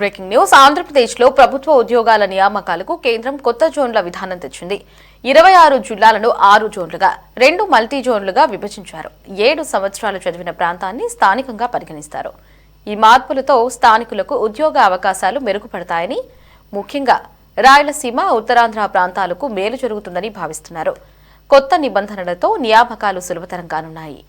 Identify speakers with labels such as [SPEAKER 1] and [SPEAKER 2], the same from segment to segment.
[SPEAKER 1] Breaking news ఆంధ్రప్రదేశ్లో ప్రభుత్వ ఉద్యోగాల నియామకాలకు కేంద్రం కొత్త జోన్ల విధానం తెచ్చింది. 26 జిల్లాలను 6 జోన్లుగా 2 మల్టీ జోన్లుగా విభజించారు. 7 సంవత్సరాలు చదివిన ప్రాంతాన్ని స్థానికంగా పరిగణిస్తారు. ఈ మార్పులతో స్థానికులకు ఉద్యోగ అవకాశాలు మెరుగుపడతాయని, ముఖ్యంగా రాయలసీమ, ఉత్తరాంధ్ర ప్రాంతాలకు మేలు జరుగుతుందని భావిస్తున్నారు. కొత్త నిబంధనలతో నియామకాలు సులభతరం కానున్నాయి.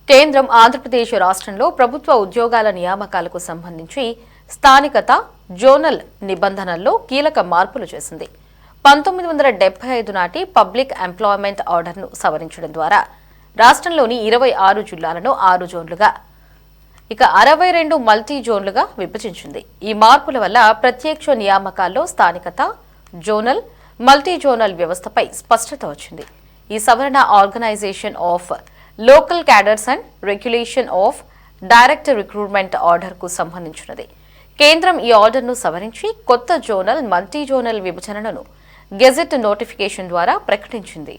[SPEAKER 1] కేంద్రం ఆంధ్రప్రదేశ్ రాష్ట్రంలో ప్రభుత్వ ఉద్యోగాల నియామకాలకు సంబంధించి స్థానికత, జోనల్ నిబంధనల్లో కీలక మార్పులు చేసింది. 1975 నాటి పబ్లిక్ ఎంప్లాయ్మెంట్ ఆర్డర్ను సవరించడం ద్వారా రాష్ట్రంలోని 26 జిల్లాలను 6 జోన్లుగా, ఇక 62 మల్టీ జోన్లుగా విభజించింది. ఈ మార్పుల వల్ల ప్రత్యక్ష నియామకాల్లో స్థానికత, జోనల్, మల్టీ జోనల్ వ్యవస్థపై స్పష్టత వచ్చింది. ఈ సవరణ organisation of local cadres and regulation of direct recruitment ఆర్డర్కు సంబంధించినది. కేంద్రం ఈ ఆర్డర్ను సవరించి కొత్త జోనల్, మల్టీ జోనల్ విభజనను గెజెట్ నోటిఫికేషన్ ద్వారా ప్రకటించింది.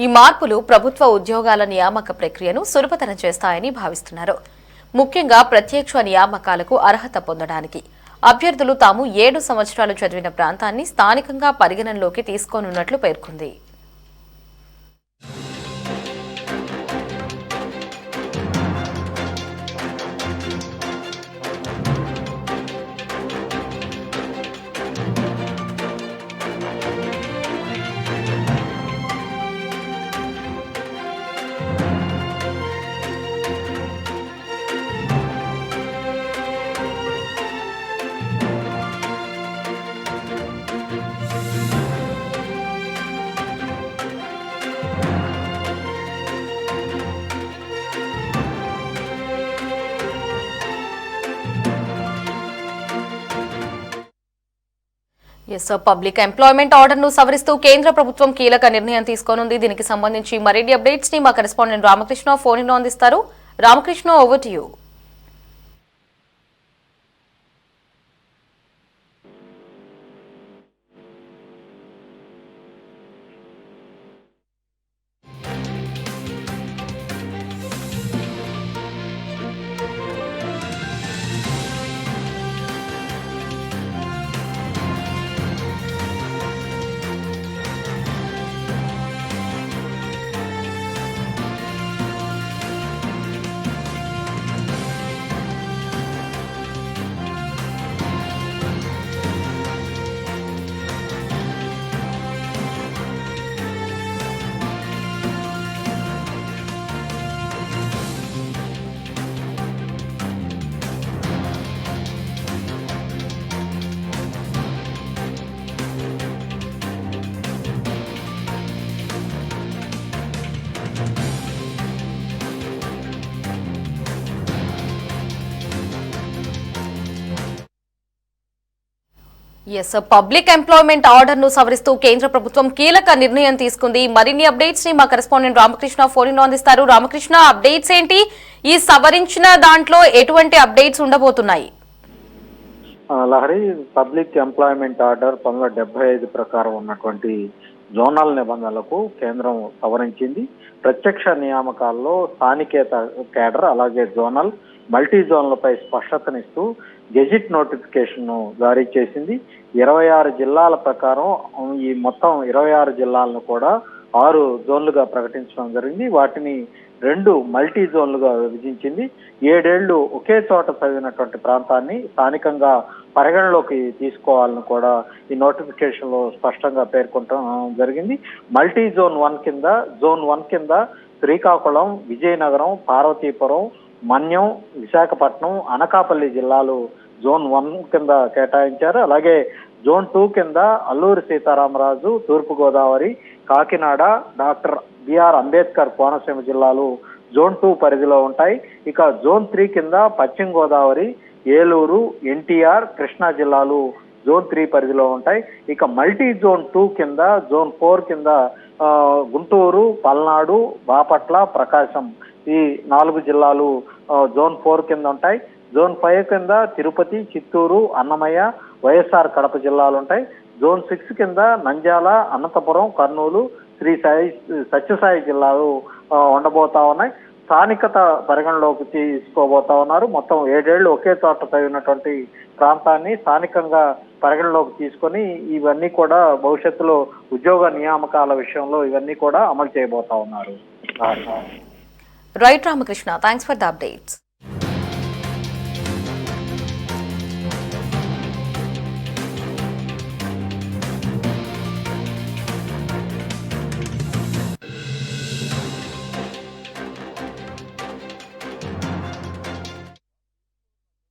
[SPEAKER 1] ఈ మార్పులు ప్రభుత్వ ఉద్యోగాల నియామక ప్రక్రియను సులభతరం చేస్తాయని భావిస్తున్నారు. ముఖ్యంగా ప్రత్యక్ష నియామకాలకు అర్హత పొందడానికి అభ్యర్థులు తాము 7 సంవత్సరాలు చదివిన ప్రాంతాన్ని స్థానికంగా పరిగణనలోకి తీసుకోనున్నట్లు పేర్కొంది. పబ్లిక్ ఎంప్లాయ్మెంట్ ఆర్డర్ ను సవరిస్తూ కేంద్ర ప్రభుత్వం కీలక నిర్ణయం తీసుకోనుంది. దీనికి సంబంధించి మరిన్ని అప్డేట్స్ ని మా కరెస్పాండెంట్ రామకృష్ణ ఫోన్ లో అందిస్తారు. Ramakrishna, over to you. Public employment order ను సవరిస్తూ కేంద్ర ప్రభుత్వం కీలక నిర్ణయం తీసుకుంది. మరిన్ని అప్డేట్స్ ని మా కరెస్పాండెంట్ రామకృష్ణ ఫోన్ లో అందిస్తారు. రామకృష్ణ, అప్డేట్స్ ఏంటి? ఈ సవరించిన దాంట్లో ఎటువంటి అప్డేట్స్ ఉండబోతున్నాయి?
[SPEAKER 2] లహరి, పబ్లిక్ ఎంప్లాయ్మెంట్ ఆర్డర్ 1975 ప్రకారం ఉన్నటువంటి జోనల్ నిబంధనలకు కేంద్రం సవరించింది. ప్రత్యక్ష నియామకాల్లో స్థానికేత కేడర్, అలాగే జోనల్, మల్టీ జోన్లపై స్పష్టతనిస్తూ గెజిట్ నోటిఫికేషన్ జారీ చేసింది. 26 జిల్లాల ప్రకారం ఈ మొత్తం 26 జిల్లాలను కూడా 6 జోన్లుగా ప్రకటించడం జరిగింది. వాటిని 2 మల్టీ జోన్లుగా విభజించింది. 7 ఏళ్లు ఒకే చోట చదివినటువంటి ప్రాంతాన్ని స్థానికంగా పరిగణలోకి తీసుకోవాలని కూడా ఈ నోటిఫికేషన్ లో స్పష్టంగా పేర్కొనడం జరిగింది. మల్టీ జోన్ 1 కింద శ్రీకాకుళం, విజయనగరం, పార్వతీపురం, మన్యం, విశాఖపట్నం, అనకాపల్లి జిల్లాలు జోన్ 1 కింద కేటాయించారు. అలాగే జోన్ 2 కింద అల్లూరి సీతారామరాజు, తూర్పుగోదావరి, కాకినాడ, డాక్టర్ బిఆర్ అంబేద్కర్ కోనసీమ జిల్లాలు జోన్ 2 పరిధిలో ఉంటాయి. ఇక జోన్ 3 కింద పశ్చిమ గోదావరి, ఏలూరు, ఎన్టీఆర్, కృష్ణా జిల్లాలు జోన్ 3 పరిధిలో ఉంటాయి. ఇక మల్టీ జోన్ 2 కింద జోన్ 4 కింద గుంటూరు, పల్నాడు, బాపట్ల, ప్రకాశం ఈ 4 జిల్లాలు జోన్ 4 కింద ఉంటాయి. జోన్ 5 కింద తిరుపతి, చిత్తూరు, అన్నమయ్య, వైఎస్ఆర్ కడప జిల్లాలు ఉంటాయి. జోన్ 6 కింద నంద్యాల, అనంతపురం, కర్నూలు, శ్రీ సాయి సత్యసాయి జిల్లాలు ఉండబోతా ఉన్నాయి. స్థానికత పరిగణలోకి తీసుకోబోతా ఉన్నారు. మొత్తం 7 ఏళ్లు ఒకే చోట చదివినటువంటి ప్రాంతాన్ని స్థానికంగా పరిగణలోకి తీసుకొని ఇవన్నీ కూడా భవిష్యత్తులో ఉద్యోగ నియామకాల విషయంలో ఇవన్నీ కూడా అమలు చేయబోతా ఉన్నారు.
[SPEAKER 1] Right Ramakrishna, thanks for the updates.